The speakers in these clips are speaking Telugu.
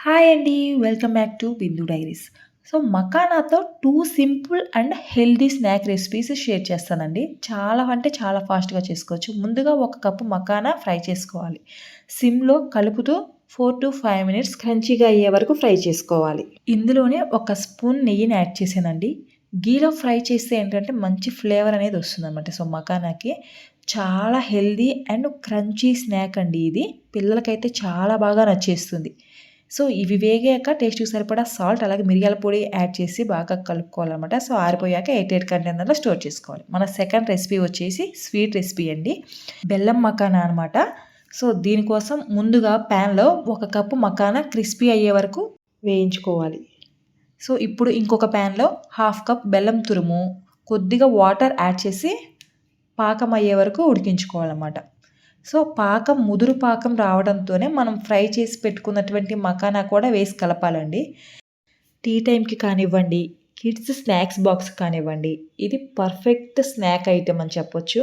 హాయ్ అండి. Welcome back to Bindu diaries. So, మకానాతో 2 simple and healthy snack recipes share చేస్తానండి. చాలా అంటే చాలా ఫాస్ట్‌గా చేసుకోవచ్చు. ముందుగా ఒక కప్పు మకానా ఫ్రై చేసుకోవాలి. సిమ్‌లో కలుపుతూ 4-5 మినిట్స్ క్రంచీగా అయ్యే వరకు ఫ్రై చేసుకోవాలి. ఇందులోనే ఒక స్పూన్ నెయ్యిని యాడ్ చేశానండి. గీలో ఫ్రై చేస్తే ఏంటంటే మంచి ఫ్లేవర్ అనేది వస్తుందనమాట. సో, మకానాకి చాలా హెల్తీ అండ్ క్రంచీ స్నాక్ అండి ఇది. పిల్లలకైతే చాలా బాగా నచ్చేస్తుంది. సో, ఇవి వేగాక టేస్ట్‌కి సరిపడా సాల్ట్ అలాగే మిరియాల పొడి యాడ్ చేసి బాగా కలుపుకోవాలనమాట. సో, ఆరిపోయాక ఎయిర్ కంటైనర్‌లో స్టోర్ చేసుకోవాలి. మన సెకండ్ రెసిపీ వచ్చేసి స్వీట్ రెసిపీ అండి. బెల్లం మకానా అనమాట. సో, దీనికోసం ముందుగా ప్యాన్‌లో ఒక కప్పు మకానా క్రిస్పీ అయ్యే వరకు వేయించుకోవాలి. సో, ఇప్పుడు ఇంకొక ప్యాన్‌లో హాఫ్ కప్ బెల్లం తురుము, కొద్దిగా వాటర్ యాడ్ చేసి పాకం అయ్యే వరకు ఉడికించుకోవాలన్నమాట. సో, ముదురు పాకం రావడంతోనే మనం ఫ్రై చేసి పెట్టుకున్నటువంటి మకానా కూడా వేసి కలపాలండి. టీ టైంకి కానివ్వండి, కిడ్స్ స్నాక్స్ బాక్స్ కానివ్వండి, ఇది పర్ఫెక్ట్ స్నాక్ ఐటెమ్ అని చెప్పొచ్చు.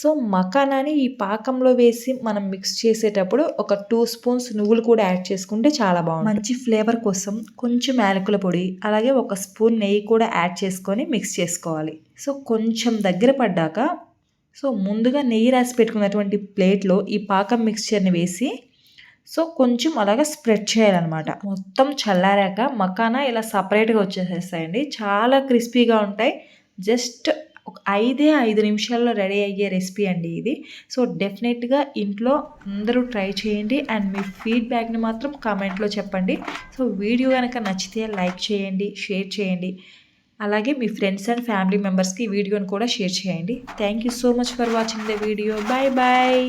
సో, మకానాని ఈ పాకంలో వేసి మనం మిక్స్ చేసేటప్పుడు ఒక 2 స్పూన్స్ నువ్వులు కూడా యాడ్ చేసుకుంటే చాలా బాగుంటుంది. మంచి ఫ్లేవర్ కోసం కొంచెం యాలకుల పొడి, అలాగే ఒక స్పూన్ నెయ్యి కూడా యాడ్ చేసుకొని మిక్స్ చేసుకోవాలి. సో, కొంచెం దగ్గర పడ్డాక ముందుగా నెయ్యి రాసి పెట్టుకున్నటువంటి ప్లేట్‌లో ఈ పాకం మిక్స్చర్‌ని వేసి కొంచెం అలాగా స్ప్రెడ్ చేయాలనమాట. మొత్తం చల్లారాక మకానా ఇలా సెపరేట్‌గా వచ్చేసేస్తాయండి. చాలా క్రిస్పీగా ఉంటాయి. జస్ట్ ఒక 5 నిమిషాల్లో రెడీ అయ్యే రెసిపీ అండి ఇది. సో, డెఫినెట్‌గా ఇంట్లో అందరూ ట్రై చేయండి అండ్ మీ ఫీడ్‌బ్యాక్‌ని మాత్రం కామెంట్‌లో చెప్పండి. సో, వీడియో గనక నచ్చితే లైక్ చేయండి, షేర్ చేయండి. అలాగే మీ ఫ్రెండ్స్ అండ్ ఫ్యామిలీ మెంబర్స్‌కి ఈ వీడియోని కూడా షేర్ చేయండి. Thank you so much for watching the video. Bye bye.